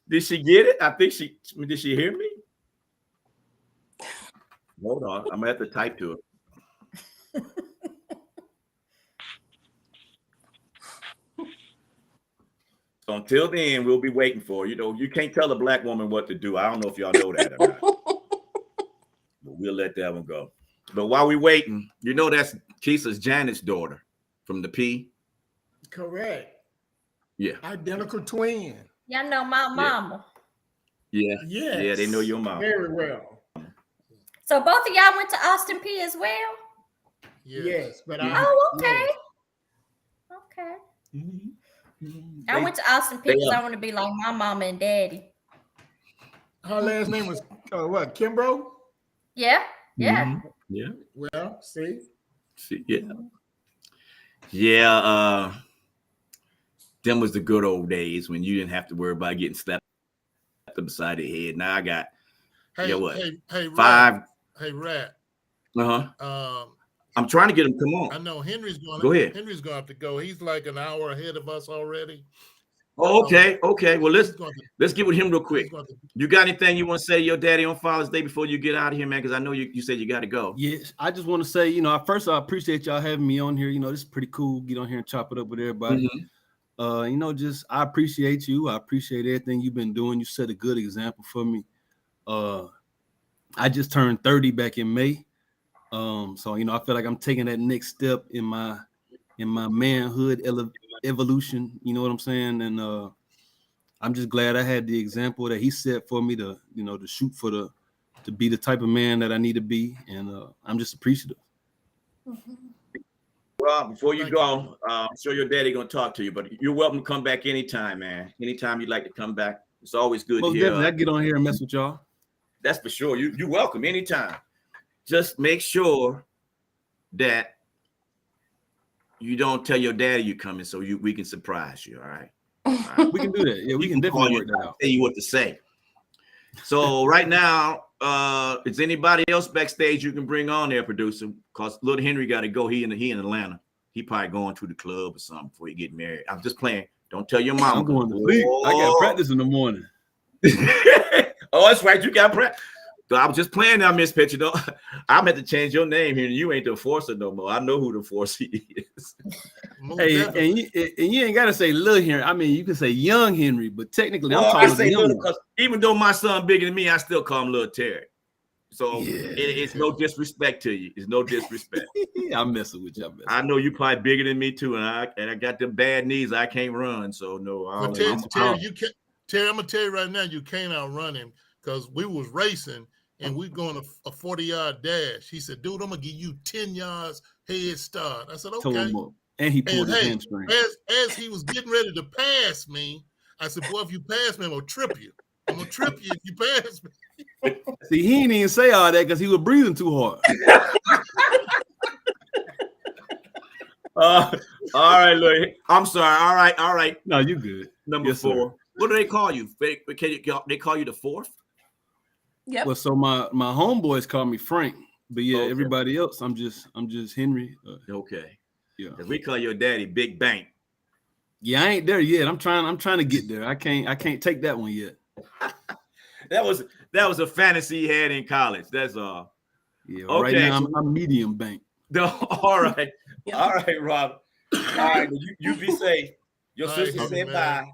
Did she get it? I think did she hear me? Hold on. I'm gonna have to type to her. So until then, we'll be waiting for you. You can't tell a black woman what to do. I don't know if y'all know that or not. But we'll let that one go. But while we're waiting, that's Keisha's Janet's daughter from the P. Correct. Yeah. Identical twin. Y'all know my mama. Yeah. Yes. Yeah, they know your mom. Very well. So both of y'all went to Austin P as well? Yes, but okay. Okay. Mm-hmm. I went to Austin P because I want to be like my mama and daddy. Her last name was what? Kimbrough? Yeah. Yeah. Mm-hmm. Yeah. Well, see. Yeah. Yeah. Them was the good old days when you didn't have to worry about getting slapped upside the head. Now I got hey, 5. Hey, Rat. I'm trying to get him. Come on. I know Henry's going. Go ahead. Henry's going to have to go. He's like an hour ahead of us already. Oh, okay. Well, let's get with him real quick. You got anything you want to say to your daddy on Father's Day before you get out of here, man? Because I know you said you got to go. Yes, I just want to say, first I appreciate y'all having me on here. This is pretty cool. Get on here and chop it up with everybody. Mm-hmm. I appreciate you. I appreciate everything you've been doing. You set a good example for me. I just turned 30 back in May. So I feel like I'm taking that next step in my manhood evolution. You know what I'm saying? And I'm just glad I had the example that he set for me to shoot for to be the type of man that I need to be. And I'm just appreciative. Well, before you go, I'm sure your daddy gonna talk to you, but you're welcome to come back anytime, man. Anytime you'd like to come back, it's always good to hear. I get on here and mess with y'all. That's for sure. You're welcome anytime. Just make sure that you don't tell your daddy you're coming, so we can surprise you. All right. We can do that. Yeah, we can definitely work that out. Tell you what to say. So right now, is anybody else backstage you can bring on there, producer? Because little Henry got to go. He in Atlanta. He probably going to the club or something before he get married. I'm just playing. Don't tell your mom. I'm going to sleep. I got practice in the morning. Oh, that's right. You got practice. So I was just playing now, Miss Pitcher. Though I'm at to change your name here. You ain't the Enforcer no more. I know who the Enforcer is. Hey, and you ain't gotta say little Henry. I mean, you can say young Henry, but technically, I say little because even though my son bigger than me, I still call him little Terry. So it's no disrespect to you. It's no disrespect. I'm messing with you. I know you probably bigger than me too, and I got them bad knees. I can't run, so no. Terry, you can't. Terry, I'm gonna tell you right now, you can't outrun him because we was racing. And we going a 40-yard dash. He said, dude, I'm going to give you 10 yards head start. I said, okay. And he pulled his hamstring. As he was getting ready to pass me, I said, boy, if you pass me, I'm going to trip you. I'm going to trip you if you pass me. See, he didn't even say all that because he was breathing too hard. All right, look. I'm sorry. All right. No, you good. Number 4. Sir. What do they call you? They call you the 4th? Yep. Well, so my homeboys call me Frank, but everybody else, I'm just Henry. Okay. Yeah. We call your daddy Big Bank. Yeah, I ain't there yet. I'm trying to get there. I can't take that one yet. that was a fantasy he had in college. That's all. Yeah. Okay. Right now I'm medium bank. All right. All right, Rob. All right. You be safe. Your sister said bye.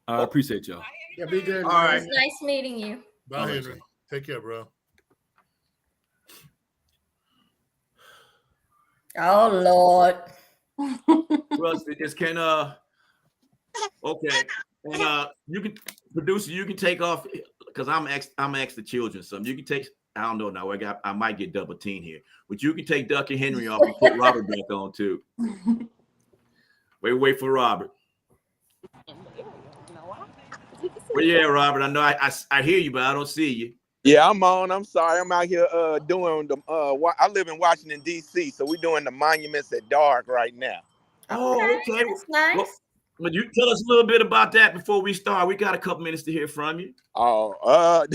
I appreciate y'all. Yeah, be good. All It right. was nice meeting you. Bye, All right, Henry. Take care, bro. Oh Lord. Well, it's can okay, and you can producer, you can take off because I'm ex the children some. You can take. I don't know now. I might get double team here, but you can take Duck and Henry off and put Robert back on too. Wait for Robert. Well, yeah, Robert. I know I hear you, but I don't see you. Yeah, I'm on. I'm sorry. I'm out here doing the I live in Washington, D.C., so we're doing the monuments at dark right now. Oh, okay. That's nice. Well, would you tell us a little bit about that before we start? We got a couple minutes to hear from you. Oh,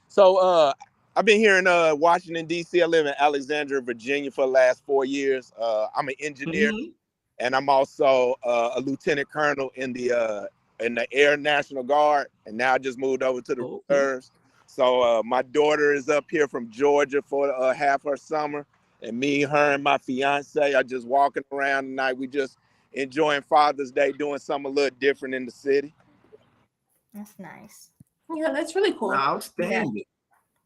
so I've been here in Washington, D.C. I live in Alexandria, Virginia for the last 4 years. I'm an engineer, and I'm also a lieutenant colonel in the Air National Guard, and now I just moved over to the reserves. So my daughter is up here from Georgia for half her summer, and me, her, and my fiance are just walking around tonight. We just enjoying Father's Day, doing something a little different in the city. That's nice. Yeah, that's really cool. Outstanding.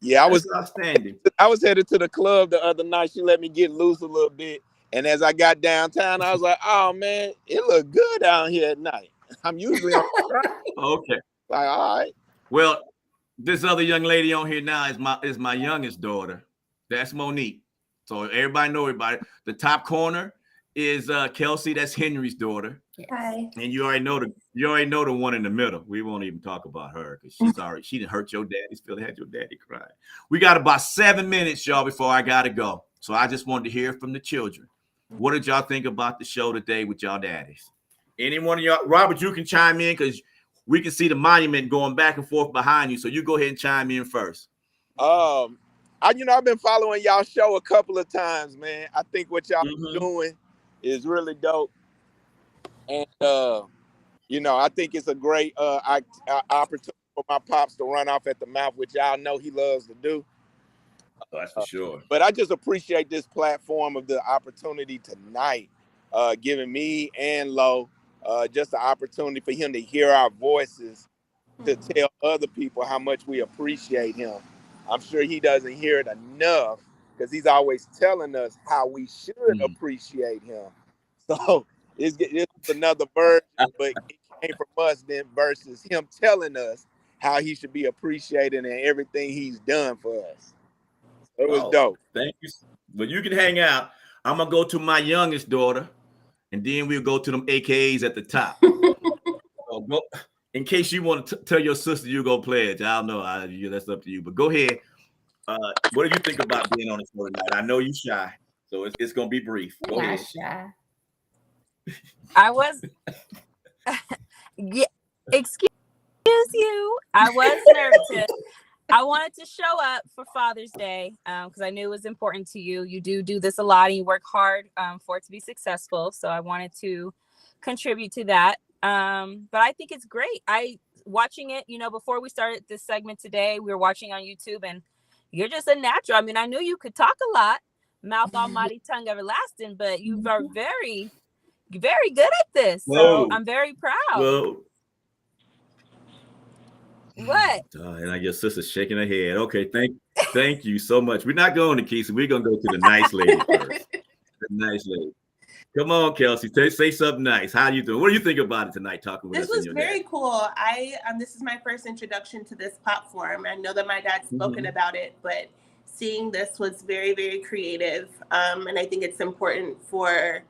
Yeah, I was outstanding. I was headed to the club the other night. She let me get loose a little bit, and as I got downtown, I was like, "Oh man, it looked good down here at night." I'm usually on Okay. like, all right. Well, this other young lady on here now is my youngest daughter. That's Monique. So everybody know everybody. The top corner is Kelsey. That's Henry's daughter. Hi. And you already know the one in the middle. We won't even talk about her because she didn't hurt your daddy's feeling. Had your daddy cry. We got about 7 minutes, y'all, before I gotta go. So I just wanted to hear from the children. What did y'all think about the show today with y'all daddies? Any one of y'all, Robert, you can chime in because we can see the monument going back and forth behind you. So you go ahead and chime in first. I've been following y'all show a couple of times, man. I think what y'all doing is really dope. And I think it's a great opportunity for my pops to run off at the mouth, which y'all know he loves to do. That's for sure. But I just appreciate this platform of the opportunity tonight, giving me and Lo just the opportunity for him to hear our voices, to tell other people how much we appreciate him. I'm sure he doesn't hear it enough because he's always telling us how we should appreciate him. So it's another version, but it came from us then versus him telling us how he should be appreciated and everything he's done for us. It was dope. Thank you. Well, you can hang out. I'm going to go to my youngest daughter, and then we'll go to them AKAs at the top. So go, in case you want to tell your sister you go pledge. I don't know. That's up to you. But go ahead. What do you think about being on the show tonight? I know you're shy, so it's going to be brief. Go ahead. Shy. I was, yeah, excuse you. I was nervous. I wanted to show up for Father's Day because I knew it was important to you. You do this a lot and you work hard for it to be successful. So I wanted to contribute to that. But I think it's great. Watching it, before we started this segment today, we were watching on YouTube and you're just a natural. I mean, I knew you could talk a lot, mouth almighty, tongue everlasting, but you are very, very good at this. So I'm very proud. Whoa. What? And I guess sister's shaking her head. Okay, thank you so much. We're not going to Keisha. We're going to go to the nice lady first. The nice lady. Come on, Kelsey. Say something nice. How you doing? What do you think about it tonight? Talking with us. This was very cool. This is my first introduction to this platform. I know that my dad's spoken about it, but seeing this was very, very creative. And I think it's important for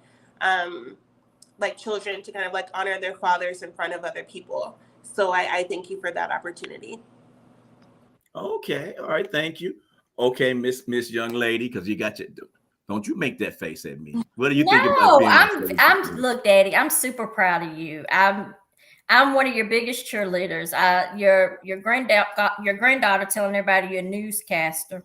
children to kind of honor their fathers in front of other people. So I thank you for that opportunity. Okay. All right. Thank you. Okay, Miss Young Lady, because you got your. Don't you make that face at me. What do you think about being look, Daddy, I'm super proud of you. I'm one of your biggest cheerleaders. Your granddaughter telling everybody you're a newscaster.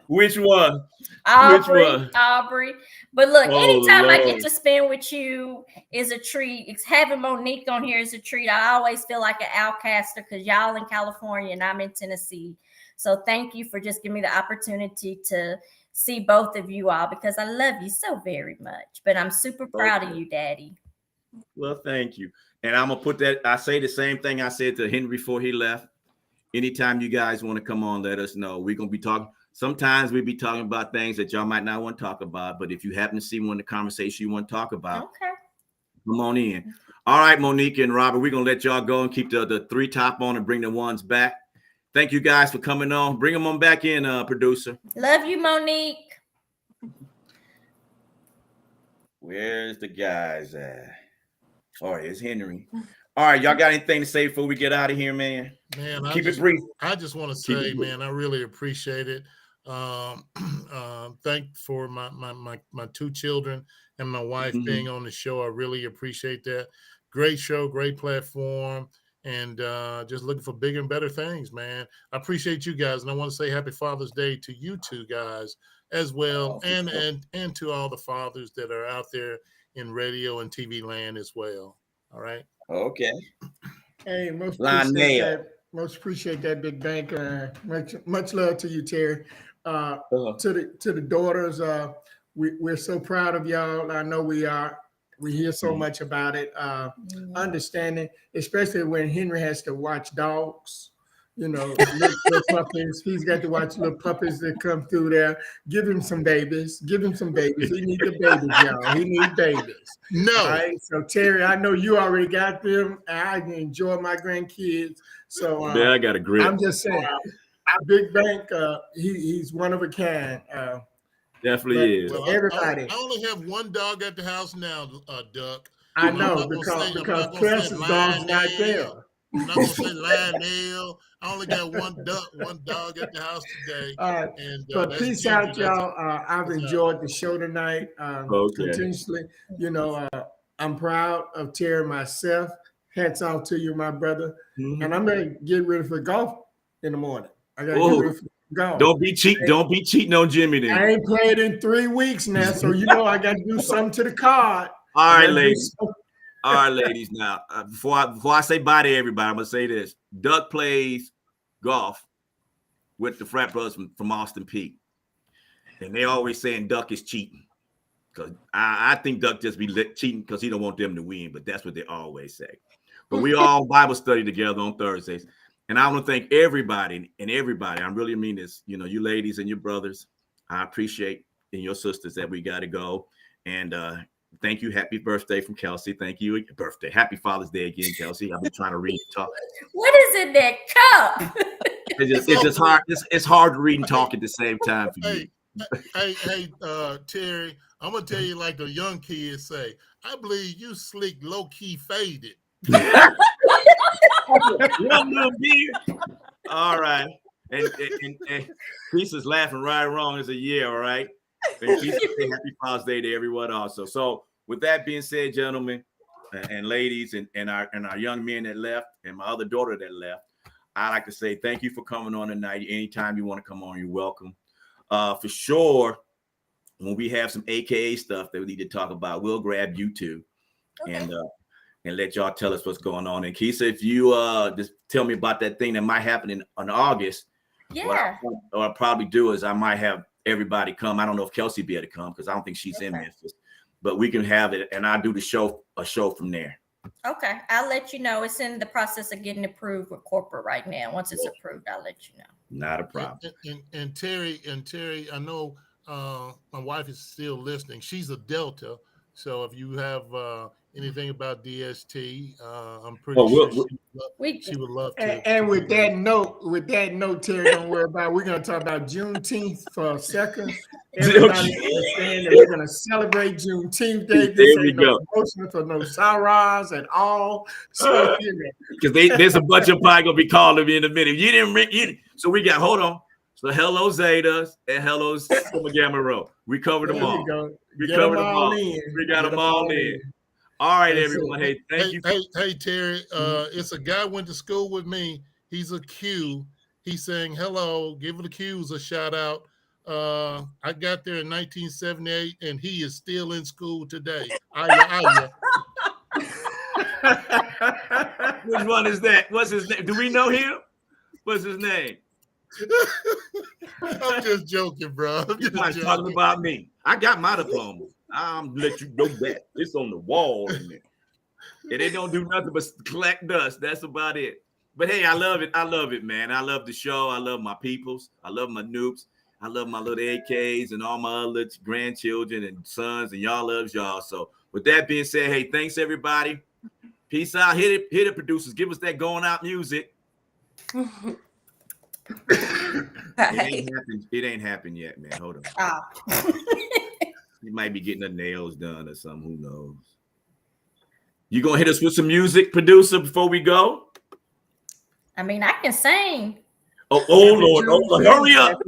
Which one? Aubrey. But look, anytime I get to spend with you is a treat. It's having Monique on here is a treat. I always feel like an outcaster because y'all in California and I'm in Tennessee. So thank you for just giving me the opportunity to see both of you all because I love you so very much. But I'm super proud of you, Daddy. Well, thank you. And I'm gonna put that. I say the same thing I said to Henry before he left. Anytime you guys want to come on, let us know. We're gonna be talking. Sometimes we be talking about things that y'all might not want to talk about. But if you happen to see one of the conversation you want to talk about, Okay. come on in. All right, Monique and Robert, we're gonna let y'all go and keep the three top on and bring the ones back. Thank you guys for coming on. Bring them on back in, producer. Love you, Monique. Where's the guys at? Oh, here's Henry. All right, y'all got anything to say before we get out of here, man? Man, Keep it brief. I just want to say, man, I really appreciate it. Thank for my two children and my wife being on the show. I really appreciate that. Great show, great platform, and just looking for bigger and better things, man. I appreciate you guys, and I want to say Happy Father's Day to you two guys as well, and to all the fathers that are out there in radio and TV land as well. All right. Okay. Hey, most Lonnell. appreciate that, Big Bank. Much love to you, Terry. To the daughters, we're so proud of y'all. I know we are. We hear so much about it. Understanding, especially when Henry has to watch dogs. You know, little puppies. He's got to watch little puppies that come through there. Give him some babies. Give him some babies. He needs the babies, y'all. He needs babies. No. All right. So Terry, I know you already got them. I enjoy my grandkids. So yeah, I got a grip. I'm just saying, Big Bank. He's one of a kind. Definitely is. Well, everybody. I only have one dog at the house now, Duck. I know because Precious dog's not there. I'm not gonna say Lonnell. I only got one dog at the house today. But peace out, y'all. I've enjoyed the show tonight. Continuously, you know, I'm proud of Terry myself. Hats off to you, my brother. And I'm gonna get ready for golf in the morning. I gotta get ready for golf. Don't be cheating on Jimmy then. I ain't played in 3 weeks now, so you know I got to do something to the card. All right, ladies. All right, ladies. Now, before I say bye to everybody, I'm gonna say this: Duck plays golf with the frat brothers from Austin Peay, and they always saying Duck is cheating. Because I think Duck just be cheating because he don't want them to win, but that's what they always say. But we all Bible study together on Thursdays, and I want to thank everybody. I really mean this. You know, you ladies and your brothers, I appreciate, and your sisters that we got to go and. Thank you. Happy birthday from Kelsey. Thank you. Birthday. Happy Father's Day again, Kelsey. I've been trying to read and talk. What is in that cup? It's just hard. It's hard to read and talk at the same time for you. Hey, Terry, I'm gonna tell you like the young kids say. I believe you slick, low key faded. One little beard. All right. And Peace is laughing right wrong. It's a yeah. All right. And Peace say happy Father's Day to everyone also. So with that being said, gentlemen and ladies and our young men that left and my other daughter that left, I'd like to say thank you for coming on tonight. Anytime you want to come on, you're welcome. For sure, when we have some AKA stuff that we need to talk about, we'll grab you two and let y'all tell us what's going on. And Keisha, if you just tell me about that thing that might happen in August, yeah. What I'll probably do is I might have everybody come. I don't know if Kelsey be able to come because I don't think she's in Memphis, but we can have it and I'll do a show from there. Okay, I'll let you know. It's in the process of getting approved with corporate right now. Once it's approved, I'll let you know. Not a problem. And Terry, I know my wife is still listening. She's a Delta, so if you have anything about DST, I'm pretty sure she would love to. And with that note, Terry, don't worry about it. We're going to talk about Juneteenth for a second. Everybody understand that we're going to celebrate Juneteenth Day. This ain't no promotion for no sorrows at all. So, because there's a bunch of probably going to be calling me in a minute. You didn't ring. So we got, hold on. So hello Zetas and hello Sigma Gamma Rho. We covered them all. We covered them all. We got them all in. All right, everyone. Hey, thank you. Hey, Terry. It's a guy went to school with me. He's a Q. He's saying hello. Give the Qs a shout out. I got there in 1978, and he is still in school today. Which one is that? What's his name? Do we know him? What's his name? I'm just joking, bro. You're talking about me. I got my diploma. I'm let you know that it's on the wall in there. And they don't do nothing but collect dust. That's about it. But hey, I love it. I love it, man. I love the show. I love my peoples. I love my noobs. I love my little AKs and all my other grandchildren and sons, and y'all loves y'all. So with that being said, hey, thanks everybody. Peace out. Hit it, producers. Give us that going out music. It ain't happened yet, man. Hold on. You might be getting the nails done or something. Who knows? You gonna hit us with some music, producer, before we go? I mean, I can sing. Oh Lord. Hurry up.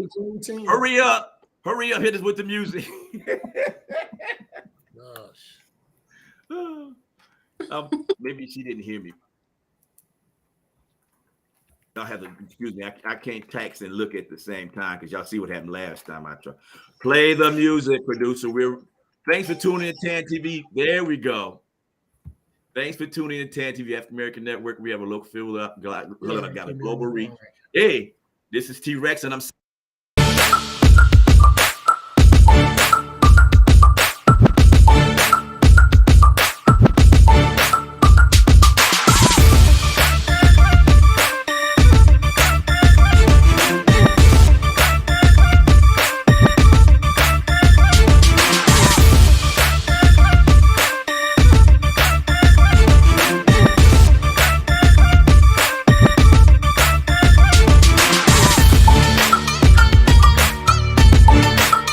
Hurry up. Hurry up. Hit us with the music. Gosh. Maybe she didn't hear me. Y'all have to excuse me. I can't text and look at the same time because y'all see what happened last time I tried. Play the music, producer. Thanks for tuning in, TAN TV. There we go. Thanks for tuning in, TAN TV, African American Network. We have a local field up, got a global reach. Hey, this is T-Rex, and I'm